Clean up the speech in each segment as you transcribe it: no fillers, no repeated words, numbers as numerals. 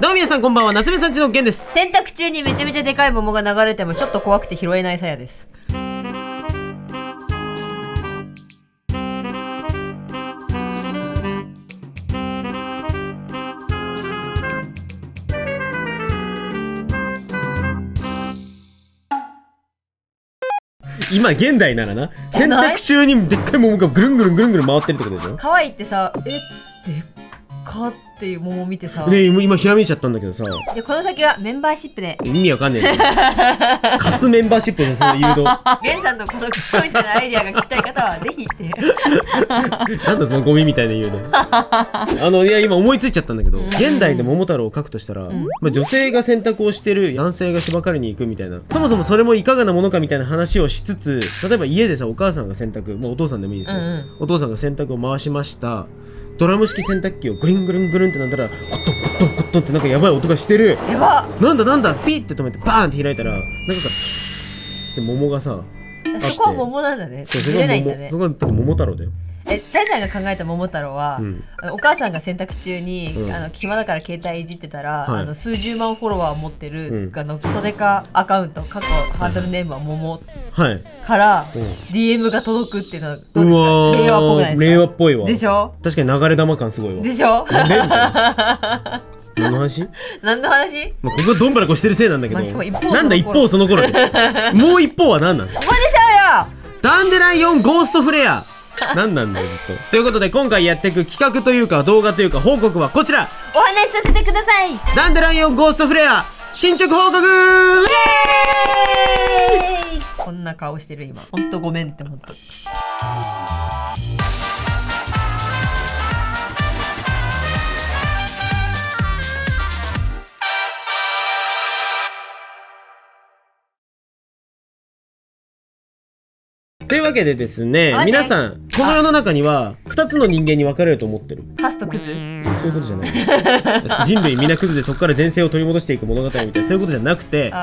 どうも皆さんこんばんは、夏目さんちのゲンです。洗濯中にめちゃめちゃでかい桃が流れてもちょっと怖くて拾えないさやです。今現代ならな、洗濯中にでっかい桃がぐるんぐるんぐるんぐるん回ってるってことでしょ。可愛いってさ、でっかっていう桃見てさ、ね、今ひらめいちゃったんだけどさ、でこの先はメンバーシップで意味わかんねえなカスメンバーシップでその誘導ゲンさんのこのクソみたいなアイディアが聞きたい方はぜひってなんだそのゴミみたいな言うのいや今思いついちゃったんだけど、現代で桃太郎を描くとしたら、まあ、女性が洗濯をしてる、男性が芝刈りに行くみたいな、そもそもそれもいかがなものかみたいな話をしつつ、例えば家でさ、お母さんが洗濯、もうお父さんでもいいですよ、お父さんが洗濯を回しました。ドラム式洗濯機をグリングリングリンってなったらコットンコットンコットンってなんかやばい音がしてる。やばなんだピッて止めてバーンって開いたらなんかって桃がさ、そこは桃なんだね。ずれないんだね。そこは桃太郎だよ。大さんが考えた桃太郎は、お母さんが洗濯中に、暇だから携帯いじってたら、数十万フォロワー持ってる、クソデカアカウント、過去ハードルネームは桃から、DM が届くっていうのはどうですか？令和っぽくないですか？令和っぽいわ。でしょ？確かに流れ玉感すごいわ。でしょ？何の話？何の話？まあ、ここどんぶらこしてるせいなんだけど、なんだ一方その頃でもう一方は何なの？ここでしょうよ。ダンデライオンゴーストフレア何なんだよずっと。ということで今回やっていく企画というか動画というか報告はこちら。お話しさせてください。ダンデライオンゴーストフレア進捗報告。イエーイ。こんな顔してる今。ほんとごめんって思った。というわけでですね、皆さんこの世の中には2つの人間に分かれると思ってる。カスとクズ？そういうことじゃない人類みんなクズでそこから前世を取り戻していく物語みたいな、そういうことじゃなくて、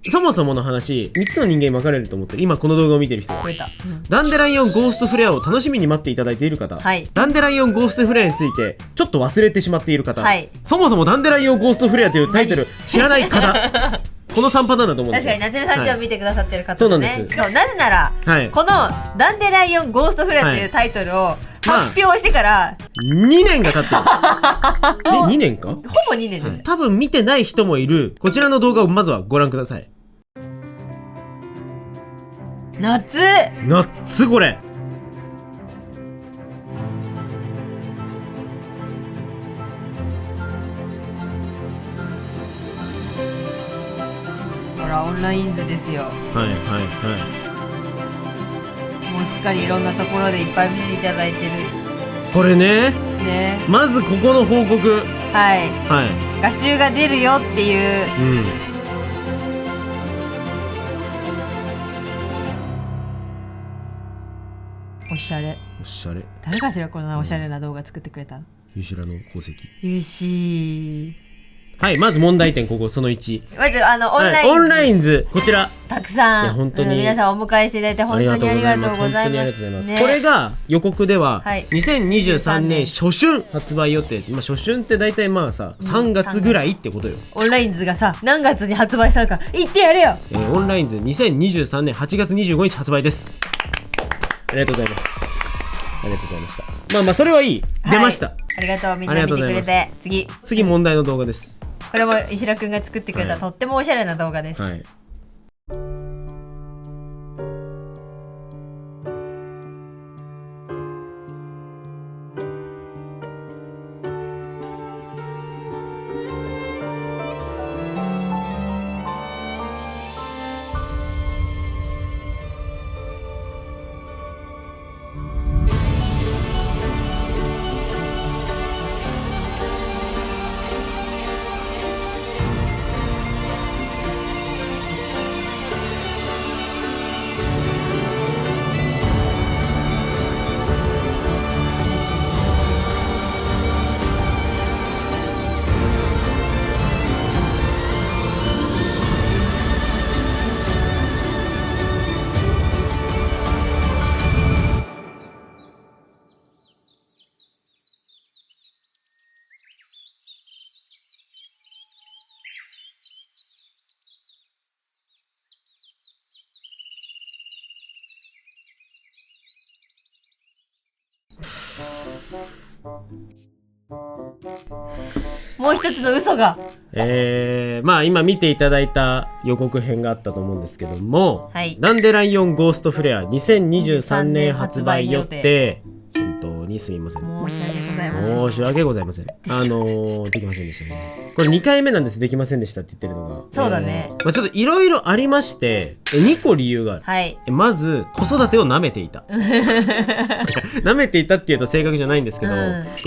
そもそもの話3つの人間に分かれると思ってる。今この動画を見てる人は、ダンデライオンゴーストフレアを楽しみに待っていただいている方、ダンデライオンゴーストフレアについてちょっと忘れてしまっている方、そもそもダンデライオンゴーストフレアというタイトル知らない方この3パターンだと思うんですよ。確かに夏目さんちを見てくださってる方、ね、そうなんです。しかもなぜなら、このダンデライオンゴーストフレアっていうタイトルを発表してから、2年が経ってる2年か？ほぼ2年です、多分見てない人もいる。こちらの動画をまずはご覧ください。夏これオンライン図ですよ。もうすっかりいろんなところでいっぱい見ていただいてる。これね、まずここの報告、画集が出るよっていう、おしゃれ。誰かしらこんなおしゃれな動画作ってくれたの？ユシラの功績。ユシはい、まず問題点ここその1。まずオンライン図こちらたくさん、本当に皆さんお迎えしていただいて本当にありがとうございます。これが予告では2023年初春発売予定。今初春って大体まあさ3月ぐらいってことよ。オンライン図がさ何月に発売したのか言ってやれよ。オンライン図2023年8月25日発売です。ありがとうございます。ありがとうございました。まあそれはいい、出ました。ありがとう、みんな見てくれて。次問題の動画です。これも石田くんが作ってくれたとってもおしゃれな動画です。もう一つの嘘が。まあ今見ていただいた予告編があったと思うんですけども、はい、ダンデライオンゴーストフレア2023年発売予定。本当にすみません。申し訳ございません。申し訳ございません。できませんでしたね。これ2回目なんです。できませんでしたって言ってるのが。そうだね。まあ、ちょっといろいろありまして、2個理由がある。はい。まず子育てを舐めていた。舐めていたっていうと正確じゃないんですけど、こ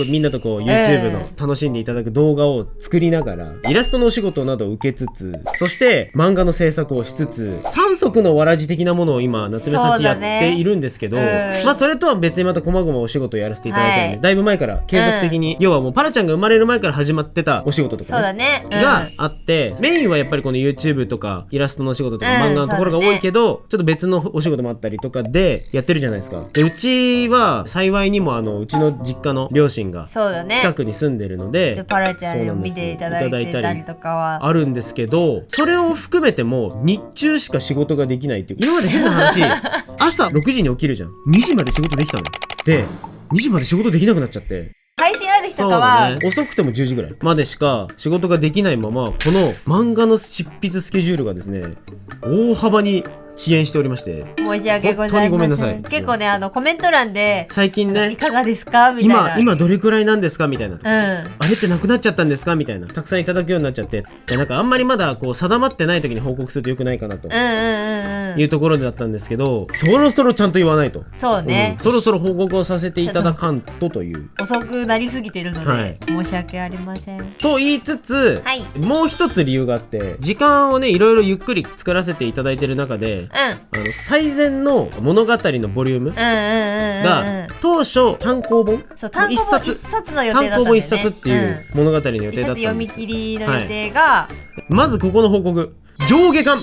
れみんなとこう YouTube の楽しんでいただく動画を作りながら、イラストのお仕事などを受けつつ、そして漫画の制作をしつつ、三足のわらじ的なものを今夏目さんちやっているんですけど、まあそれとは別にまた細々お仕事をやらせていただいたので、だいぶ前から継続的に、要はもうパラちゃんが生まれる前から始まってたお仕事とか、そうだね、があって、メインはやっぱりこの YouTube とかイラストのお仕事とか漫画のところが多いけど、ちょっと別のお仕事もあったりとかでやってるじゃないですか。でうちは幸いにもうちの実家の両親が近くに住んでるので、パラちゃんを見ていただいてたりとかはあるんですけど、それを含めても日中しか仕事ができないっていう、今まで変な話朝6時に起きるじゃん、2時まで仕事できたので2時まで仕事できなくなっちゃって、配信ある日とかは、ね、遅くても10時ぐらいまでしか仕事ができないまま、この漫画の執筆スケジュールがですね大幅に遅延しておりまして、申し訳ございません。本当にごめんなさい。結構ねコメント欄で最近ね、いかがですかみたいな、今どれくらいなんですかみたいな、あれってなくなっちゃったんですかみたいな、たくさんいただくようになっちゃって、なんかあんまりまだこう定まってない時に報告するとよくないかなというところだったんですけど、そろそろちゃんと言わないと。そうね、そろそろ報告をさせていただかんとという、遅くなりすぎてるので、申し訳ありませんと言いつつ、もう一つ理由があって、時間をねいろいろゆっくり作らせていただいてる中で、最善の物語のボリュームが当初単行本一冊の予定だったんだよね。単行本一冊っていう物語の予定だったんです。読み切りの予定が、まずここの報告、上下巻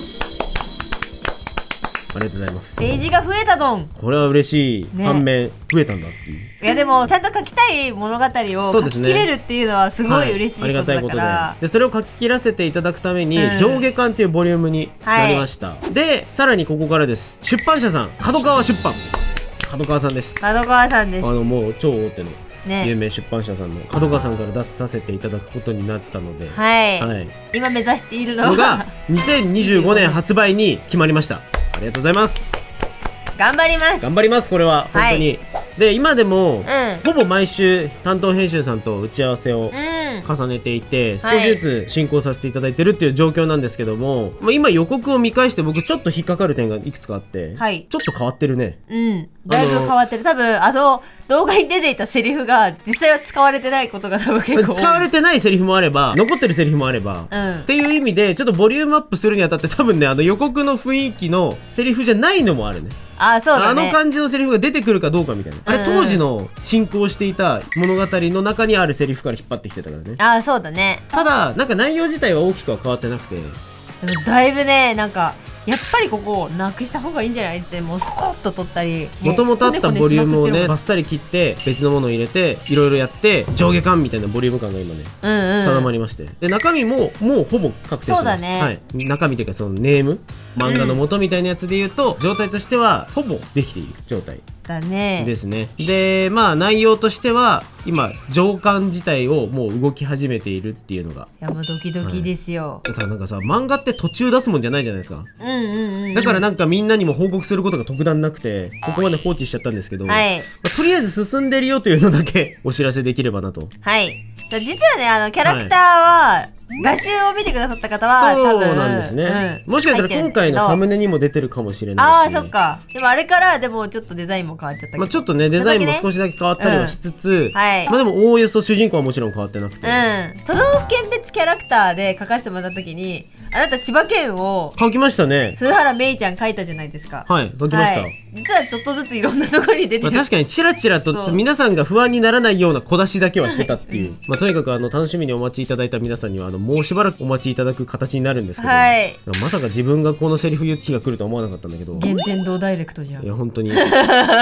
ありがとうございます。ページが増えたどん。これは嬉しい、反面増えたんだっていう。いやでもちゃんと書きたい物語を書き切れるっていうのはすごい嬉しいことだから、ありがたいことで、それを書き切らせていただくために、上下巻っていうボリュームになりました。でさらにここからです。出版社さん、角川出版、角川さんです。角川さんです。もう超大手の有名出版社さんの角川さんから出させていただくことになったので、今目指しているのが2025年発売に決まりました。ありがとうございます。頑張ります。頑張ります。これは本当に、で今でも、ほぼ毎週担当編集さんと打ち合わせを重ねていて、少しずつ進行させていただいてるっていう状況なんですけども、今予告を見返して僕ちょっと引っかかる点がいくつかあって、ちょっと変わってるね。だいぶ変わってる。多分動画に出ていたセリフが実際は使われてないことが多分結構多い。使われてないセリフもあれば残ってるセリフもあれば、っていう意味でちょっとボリュームアップするにあたって、多分ね予告の雰囲気のセリフじゃないのもあるね。そうだね、感じのセリフが出てくるかどうかみたいな、あれ当時の進行していた物語の中にあるセリフから引っ張ってきてたからね。そうだね。ただなんか内容自体は大きくは変わってなくて、でもだいぶねなんかやっぱりここなくした方がいいんじゃないってもうスコッと取ったり、もともとあったボリュームをねバッサリ切って別のものを入れていろいろやって、上下巻みたいなボリューム感が今ね定まりまして、で中身ももうほぼ確定してます。そうだね、中身というかそのネーム、漫画の元みたいなやつでいうと、状態としてはほぼできている状態だねですね。で内容としては今上巻自体をもう動き始めているっていうのが、いやもうドキドキですよ。だからなんかさ、漫画って途中出すもんじゃないじゃないですか。だからなんかみんなにも報告することが特段なくて、ここまで放置しちゃったんですけど、とりあえず進んでるよというのだけお知らせできればなと。実はねキャラクターは、画集を見てくださった方は多分そうなんですね、もしかしたら今回のサムネにも出てるかもしれないし。そっか。でもあれからでもちょっとデザインも変わっちゃったけど、ちょっとねデザインも少しだけ変わったりはしつつ、でもおおよそ主人公はもちろん変わってなくて、都道府県別キャラクターで書かせてもらった時に、あなた千葉県を書きましたね。鈴原芽衣ちゃん書いたじゃないですか。書きました。実はちょっとずついろんなところに出てる、確かにチラチラと皆さんが不安にならないような小出しだけはしてたっていうとにかく楽しみにお待ちいただいた皆さんにはもうしばらくお待ちいただく形になるんですけど、まさか自分がこのセリフ言う日が来るとは思わなかったんだけど、原天堂ダイレクトじゃん。いや本当に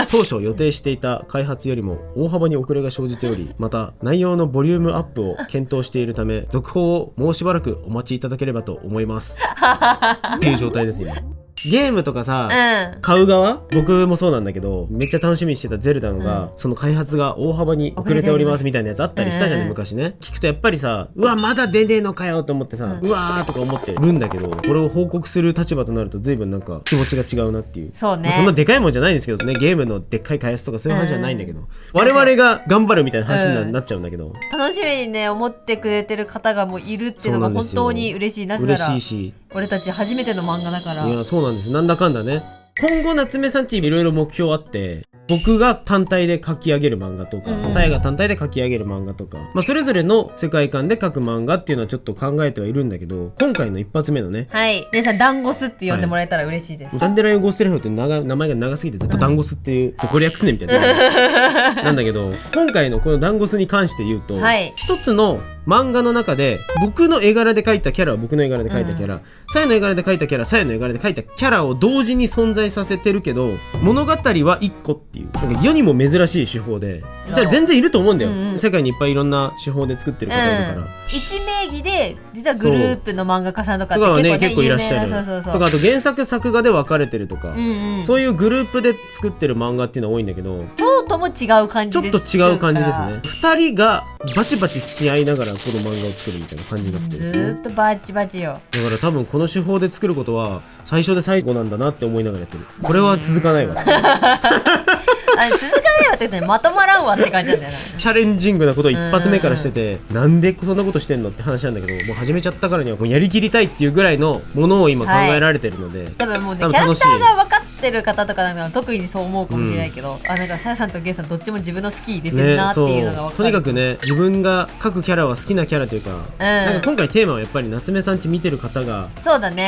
当初予定していた開発よりも大幅に遅れが生じており、また内容のボリュームアップを検討しているため、続報をもうしばらくお待ちいただければと思いますっていう状態です今。ゲームとかさ、うん、買う側僕もそうなんだけど、めっちゃ楽しみにしてたゼルダのが、その開発が大幅に遅れておりますみたいなやつあったりしたじゃんね、昔ね。聞くとやっぱりさ、うわまだ出ねえのかよと思ってさ、うわーとか思ってるんだけど、これを報告する立場となると随分なんか気持ちが違うなっていう。そうね、まあ、そんなでかいもんじゃないんですけどね、ゲームのでっかい開発とかそういう話じゃないんだけど、我々が頑張るみたいな話になっちゃうんだけど、楽しみにね思ってくれてる方がもういるっていうのが本当に嬉しい。なぜなら嬉しいし、俺たち初めての漫画だから。いやそうなんです。なんだかんだね、今後夏目さんちいろいろ目標あって、僕が単体で書き上げる漫画とか、さやが単体で書き上げる漫画とか、まあ、それぞれの世界観で書く漫画っていうのはちょっと考えてはいるんだけど、今回の一発目のね、はい、皆さんダンゴスって呼んでもらえたら嬉しいです。ダンデライオンゴスレフって名前が長すぎてずっとダンゴスっていう、どこ略すねみたいななんだけど、今回のこのダンゴスに関して言うと、一つの漫画の中で僕の絵柄で描いたキャラは僕の絵柄で描いたキャラ、さやの絵柄で描いたキャラ、さやの絵柄で描いたキャラを同時に存在させてるけど、物語は1個っていう、なんか世にも珍しい手法で、じゃあ全然いると思うんだよ、世界にいっぱいいろんな手法で作ってる方いるから、一名義で実はグループの漫画家さんとかって結構いらっしゃるとか、あと原作作画で分かれてるとか、そういうグループで作ってる漫画っていうのは多いんだけど、そうとも違う感じです。ちょっと違う感じですね。2人がバチバチし合いながらこの漫画を作るみたいな感じになってる、ずーっとバチバチよ。だから多分この手法で作ることは最初で最後なんだなって思いながらやってる。これは続かないわ続かないわって言ってまとまらんわって感じなんだよなチャレンジングなことを一発目からしてて、なんでそんなことしてんのって話なんだけど、もう始めちゃったからにはもうやりきりたいっていうぐらいのものを今考えられてるので、多分もうね、キャラクターが分かってる方とかなんか特にそう思うかもしれないけど、なんかさやさんとゲイさんどっちも自分の好き入れてるなっていうのが分かる、とにかくね、自分が描くキャラは好きなキャラというか、なんか今回テーマはやっぱり夏目さんち見てる方が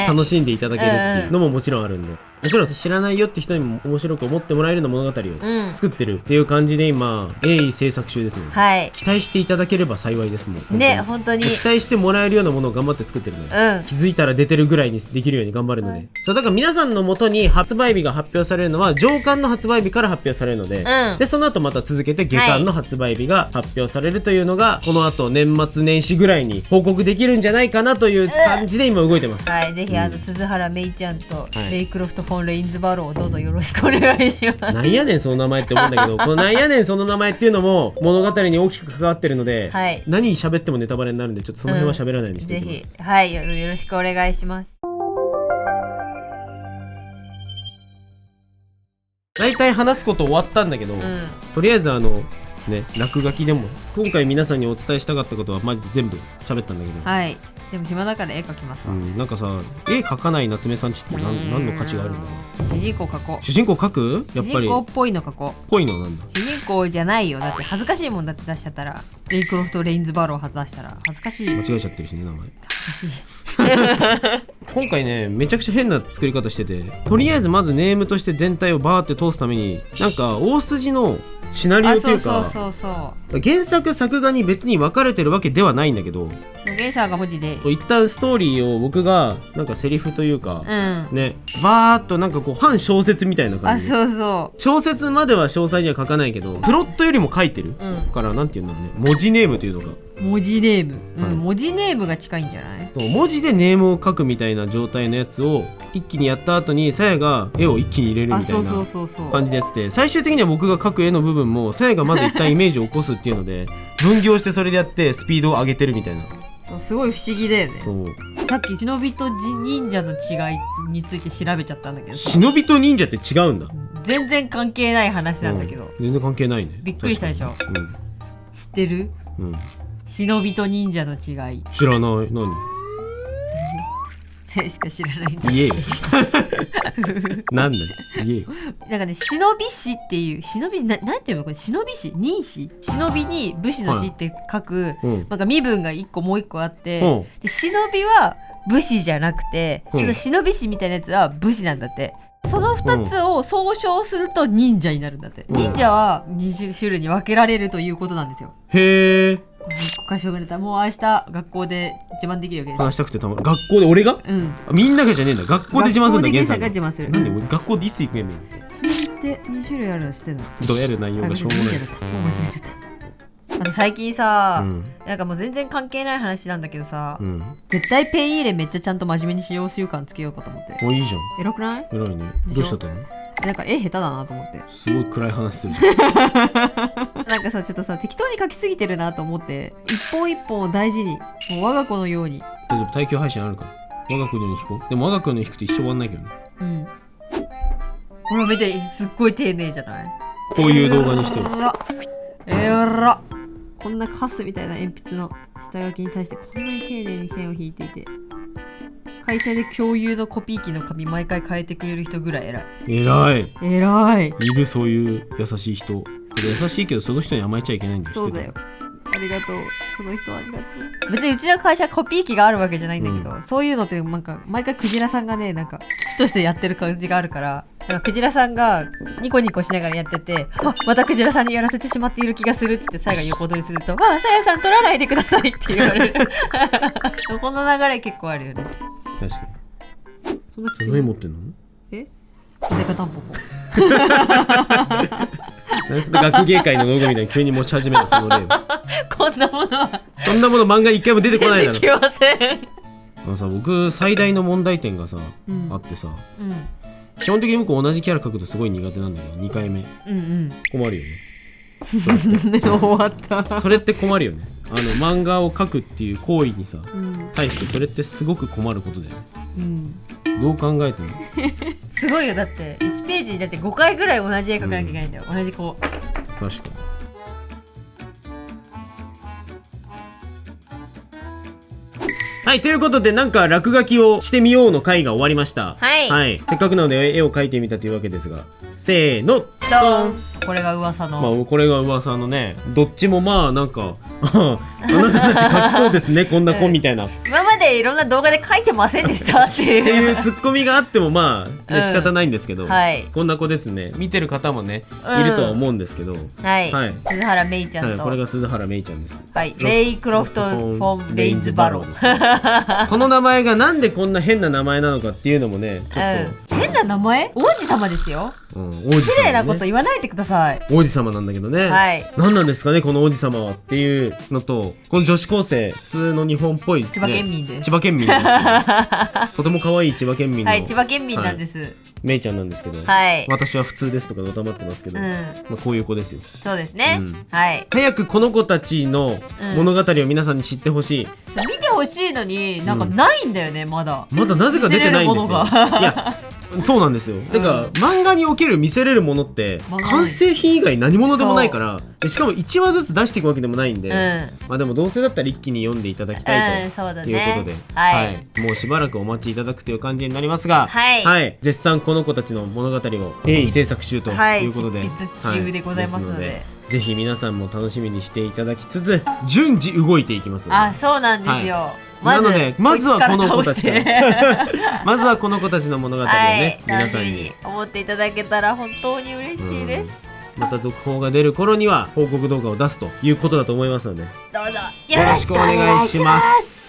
楽しんでいただけるっていうのももちろんあるんで、もちろん知らないよって人にも面白く思ってもらえるような物語を作ってるっていう感じで今鋭意制作中ですね、期待していただければ幸いです。もんね、本当に期待してもらえるようなものを頑張って作ってるので、気づいたら出てるぐらいにできるように頑張るので、そうだから皆さんの元に発売日が発表されるのは上巻の発売日から発表されるので、でその後また続けて下巻の発売日が発表されるというのが、この後年末年始ぐらいに報告できるんじゃないかなという感じで今動いてます。ぜひ鈴原メイちゃんとレイクロフト・フォン・レインズバローをどうぞよろしくお願いします。なんやねんその名前って思うんだけどこのなんやねんその名前っていうのも物語に大きく関わってるので、何喋ってもネタバレになるんでちょっとその辺は喋らないようにしていきます。ぜひよろしくお願いします。大体話すこと終わったんだけど、とりあえずね、落書きでも今回皆さんにお伝えしたかったことはマジで全部喋ったんだけど、でも暇だから絵描きますわ。なんかさ、絵描かない夏目さんちって何の価値があるんだろう。主人公描こう。主人公描く？やっぱり主人公っぽいの描こう。ぽいのなんだ。主人公じゃないよ。だって恥ずかしいもんだって出しちゃったら、レイクロフト・レインズバローを出したら恥ずかしい。間違えちゃってるしね、名前。恥ずかしい今回ね、めちゃくちゃ変な作り方してて、とりあえずまずネームとして全体をバーって通すために、なんか大筋のシナリオというか、原作作画に別に分かれてるわけではないんだけど、ゲイさんが文字で一旦ストーリーを僕がなんかセリフというか、ね、バーっとなんかこう半小説みたいな感じで、小説までは詳細には書かないけどプロットよりも書いてる、からなんていうんだろうね、文字ネームというのか、文字ネーム、文字ネームが近いんじゃない？文字でネームを書くみたいな状態のやつを一気にやった後にさやが絵を一気に入れるみたいな感じでやってて、最終的には僕が描く絵の部分もさやがまず一旦イメージを起こすっていうので分業してそれでやってスピードを上げてるみたいな。すごい不思議だよね。さっき忍びと忍者の違いについて調べちゃったんだけど、忍びと忍者って違うんだ。全然関係ない話なんだけど、全然関係ないね。びっくりしたでしょ。知ってる？忍びと忍者の違い。知らない。何？それしか知らないんだ。言えよなんだよ、言えよ。なんかね、忍び師っていう、忍びなんていうのこれ、忍び師、忍師、忍びに武士の師って書く、なんか身分が一個もう一個あって、で忍びは武士じゃなくて、その忍び師みたいなやつは武士なんだって。その2つを総称すると忍者になるんだって。忍者は20種類に分けられるということなんですよ。へえ。会社がれた。もう明日学校で自慢できるわけです。話したくて学校で俺が？みんながじゃねえんだ。学校で自慢するんだ。学校でさんが自慢する。なんで俺学校でいつ行くんやねん。忍びって2種類あるの知ってんの？どうやる内容がしょうもない。もう間違えちゃった。と最近さ、うんなんかもう全然関係ない話なんだけどさ、うん絶対ペン入れめっちゃちゃんと真面目に使用習慣つけようかと思って。もういいじゃん。偉くない？偉いね。でしょどうしたっての？なんか絵下手だなと思って。すごい暗い話するじゃん。なんかさ、ちょっとさ、適当に描きすぎてるなと思って、一本一本を大事に、もう我が子のように。大丈夫、対響配信あるから。我が子のように弾こう。でも我が子のように弾くと一生終わんないけどね。うん。ほら見て、すっごい丁寧じゃない？こういう動画にしてる。こんなカスみたいな鉛筆の下書きに対してこんなに丁寧に線を引いていて、会社で共有のコピー機の紙毎回変えてくれる人ぐらい偉い。偉い。いる、そういう優しい人。優しいけどその人に甘えちゃいけないんだよ。そうだよ。ありがとう。その人ありがとう。別にうちの会社コピー機があるわけじゃないんだけど、そういうのってなんか毎回クジラさんがね、なんか危機としてやってる感じがあるから、なんかクジラさんがニコニコしながらやってて、あ、またクジラさんにやらせてしまっている気がするっつって最後横取りすると、あ、さやさん取らないでくださいって言われる。この流れ結構あるよね。確かに。そんな何持ってんの？え？袖かタンポポ。何その学芸会の道具みたいに急に持ち始めたその例。こんなものはそんなもの漫画一回も出てこないだろ。出てきません。さ、僕最大の問題点がさ、あってさ、基本的に僕同じキャラ描くとすごい苦手なんだけど、2回目困るよね。でも終わった。それって困るよね。漫画を描くっていう行為にさ、対してそれってすごく困ることだよね。どう考えてもすごいよ。だって1ページにだって5回ぐらい同じ絵描かなきゃいけないんだよ。同じこう。確かに。はい、ということでなんか落書きをしてみようの回が終わりました。はい、せっかくなので絵を描いてみたというわけですが、せーの、ドン。これが噂の、まあこれが噂のね、どっちもまあなんかあなたたち描きそうですねこんな子みたいな、今までいろんな動画で描いてませんでしたっていうっていうツッコミがあってもまあ、仕方ないんですけど、はいこんな子ですね。見てる方もね、いるとは思うんですけど、はい、はい鈴原メイちゃんと、これが鈴原メイちゃんです。レイクロフト・フォン・レインズ・バローですね。この名前がなんでこんな変な名前なのかっていうのもね、ちょっと、変な名前？王子様ですよ。王子様ね、失礼なこと言わないでください。王子様なんだけどね、何なんですかねこの王子様はっていうのと、この女子高生普通の日本っぽい、千葉県民です。千葉県民なんですけどとても可愛い千葉県民の、千葉県民なんです、メイちゃんなんですけど、私は普通ですとかのたまってますけど、まあこういう子ですよ。そうですね、早くこの子たちの物語を皆さんに知ってほしい、見てほしいのになんかないんだよね、まだなぜか出てないんですよ。いやそうなんですよ。だから漫画における見せれるものって完成品以外何物でもないから、しかも1話ずつ出していくわけでもないんで、まあでもどうせだったら一気に読んでいただきたいということで、もうしばらくお待ちいただくという感じになりますが、絶賛この子たちの物語を鋭意制作中ということで、執筆中でございますので、ぜひ皆さんも楽しみにしていただきつつ順次動いていきますので。あ、そうなんですよ。なのでまずはこの子たちからまずはこの子たちの物語をね、皆さんに思っていただけたら本当に嬉しいです。また続報が出る頃には報告動画を出すということだと思いますので、どうぞよろしくお願いします。